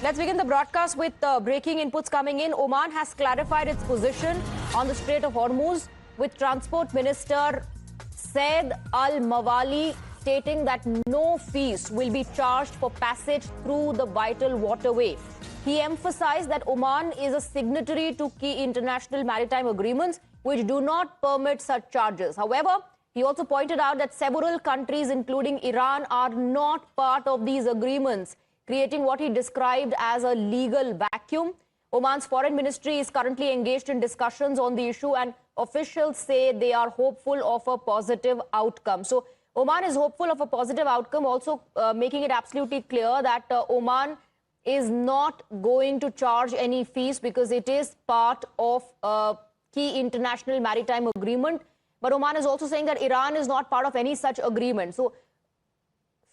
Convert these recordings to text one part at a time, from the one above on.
Let's begin the broadcast with breaking inputs coming in. Oman has clarified its position on the Strait of Hormuz, with Transport Minister Said Al-Mawali stating that no fees will be charged for passage through the vital waterway. He emphasized that Oman is a signatory to key international maritime agreements which do not permit such charges. However, he also pointed out that several countries, including Iran, are not part of these agreements, creating what he described as a legal vacuum. Oman's foreign ministry is currently engaged in discussions on the issue, and officials say they are hopeful of a positive outcome. So Oman is hopeful of a positive outcome, also making it absolutely clear that Oman is not going to charge any fees because it is part of a key international maritime agreement. But Oman is also saying that Iran is not part of any such agreement. So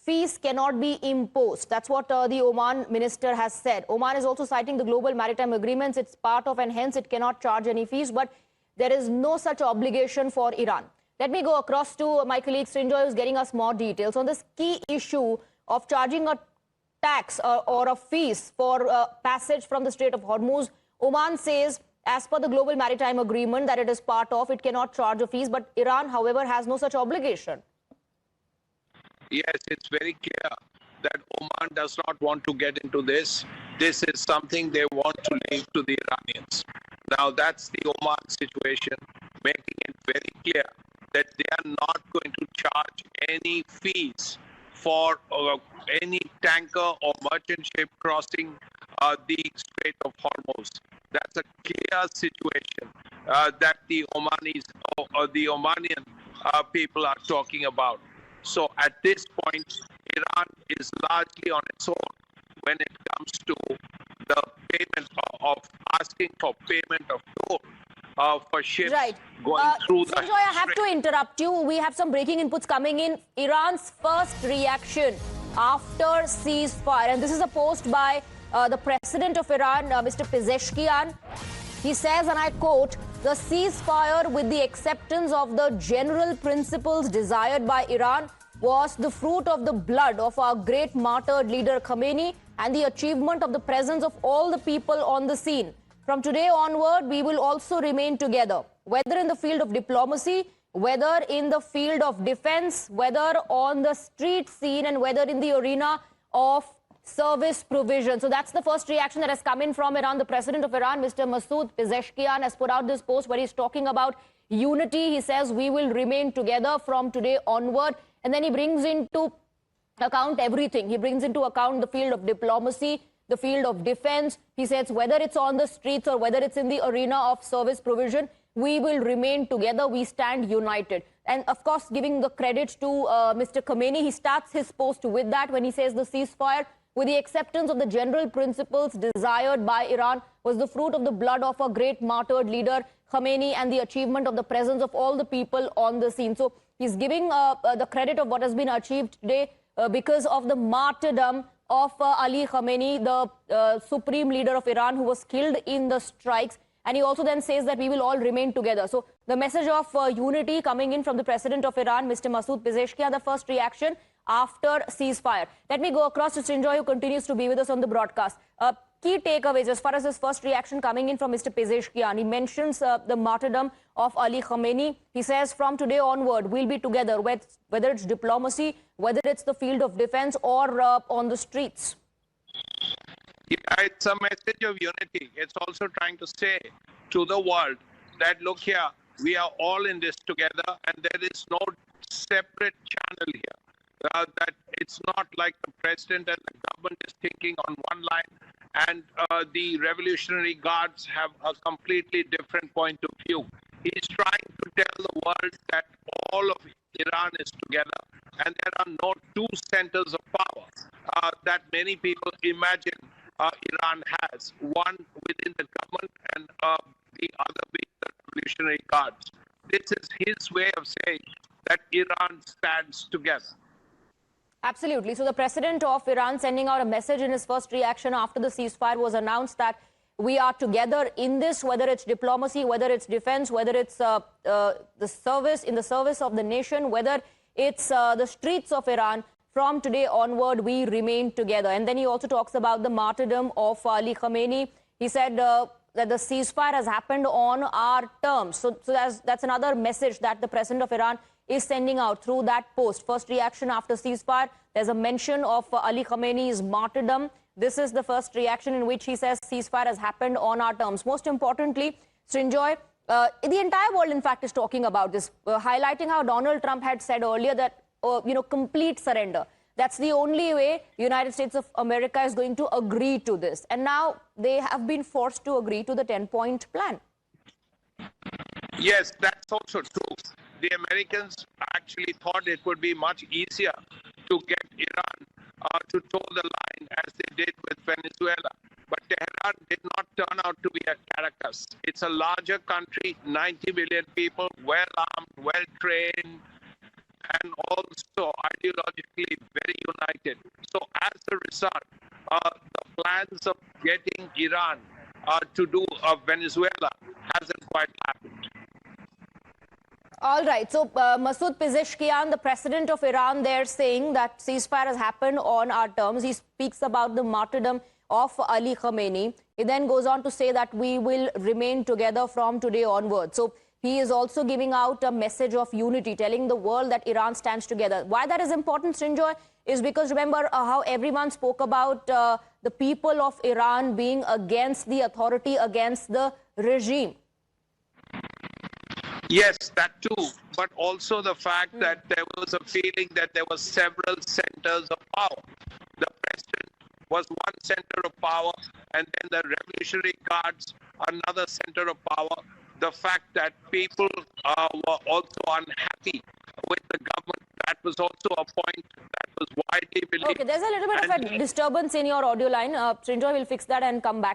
fees cannot be imposed. That's what the Oman minister has said. Oman is also citing the global maritime agreements it's part of, and hence it cannot charge any fees. But there is no such obligation for Iran. Let me go across to my colleague Srinjoy, who's getting us more details on this key issue of charging a tax or a fees for passage from the Strait of Hormuz. Oman says, as per the global maritime agreement that it is part of, it cannot charge a fees. But Iran, however, has no such obligation. Yes, it's very clear that Oman does not want to get into this. This is something they want to leave to the Iranians. Now, that's the Oman situation, making it very clear that they are not going to charge any fees for any tanker or merchant ship crossing the Strait of Hormuz. That's a clear situation that the Omanis or the Omanian people are talking about. So at this point, Iran is largely on its own when it comes to the payment of asking for payment of toll for ships going through the Sanjoy, I have to interrupt you. We have some breaking inputs coming in. Iran's first reaction after ceasefire, and this is a post by the president of Iran, Mr. Pezeshkian. He says, and I quote, "The ceasefire, with the acceptance of the general principles desired by Iran, was the fruit of the blood of our great martyred leader Khomeini and the achievement of the presence of all the people on the scene. From today onward, we will also remain together, whether in the field of diplomacy, whether in the field of defense, whether on the street scene, and whether in the arena of service provision." So that's the first reaction that has come in from Iran. The president of Iran, Mr. Masoud Pezeshkian, has put out this post where he's talking about unity. He says we will remain together from today onward. And then he brings into account everything. He brings into account the field of diplomacy, the field of defense. He says whether it's on the streets or whether it's in the arena of service provision, we will remain together. We stand united. And of course, giving the credit to Mr. Khomeini, he starts his post with that when he says the ceasefire, with the acceptance of the general principles desired by Iran, was the fruit of the blood of a great martyred leader, Khomeini, and the achievement of the presence of all the people on the scene. So he's giving the credit of what has been achieved today because of the martyrdom of Ali Khomeini, the supreme leader of Iran, who was killed in the strikes. And he also then says that we will all remain together. So the message of unity coming in from the president of Iran, Mr. Masoud Pezeshkian, the first reaction after ceasefire. Let me go across to Srinjoy, who continues to be with us on the broadcast. Key takeaways as far as his first reaction coming in from Mr. Pezeshkian. He mentions the martyrdom of Ali Khomeini. He says from today onward, we'll be together, whether it's diplomacy, whether it's the field of defense or on the streets. Yeah, it's a message of unity. It's also trying to say to the world that, look here, we are all in this together, and there is no separate channel here. That it's not like the president and the government is thinking on one line, and the Revolutionary Guards have a completely different point of view. He's trying to tell the world that all of Iran is together, and there are no two centers of power that many people imagine Iran has, one within the government and the other being the Revolutionary Guards. This is his way of saying that Iran stands together. Absolutely. So the president of Iran sending out a message in his first reaction after the ceasefire was announced that we are together in this, whether it's diplomacy, whether it's defense, whether it's in the service of the nation, whether it's the streets of Iran. from today onward, we remain together. And then he also talks about the martyrdom of Ali Khomeini. He said that the ceasefire has happened on our terms. So that's another message that the president of Iran is sending out through that post. First reaction after ceasefire, there's a mention of Ali Khomeini's martyrdom. This is the first reaction in which he says ceasefire has happened on our terms. Most importantly, Srinjoy, the entire world, in fact, is talking about this, highlighting how Donald Trump had said earlier that, complete surrender. That's the only way the United States of America is going to agree to this. And now they have been forced to agree to the 10-point plan. Yes, that's also true. The Americans actually thought it would be much easier to get Iran to toe the line as they did with Venezuela. But Tehran did not turn out to be a caracas. It's a larger country, 90 million people, well-armed, well-trained, and also ideologically very united. So as a result, the plans of getting Iran to do Venezuela hasn't quite happened. All right. So Masoud Pezeshkian, the president of Iran, they're saying that ceasefire has happened on our terms. He speaks about the martyrdom of Ali Khomeini. He then goes on to say that we will remain together from today onward. So he is also giving out a message of unity, telling the world that Iran stands together. Why that is important, Srinjoy, is because remember how everyone spoke about the people of Iran being against the authority, against the regime. Yes, that too, but also the fact that there was a feeling that there were several centers of power. The president was one center of power, and then the Revolutionary Guards, another center of power. The fact that people were also unhappy with the government, that was also a point that was widely believed. Okay, there's a little bit of a disturbance in your audio line. Srinjoy will fix that and come back.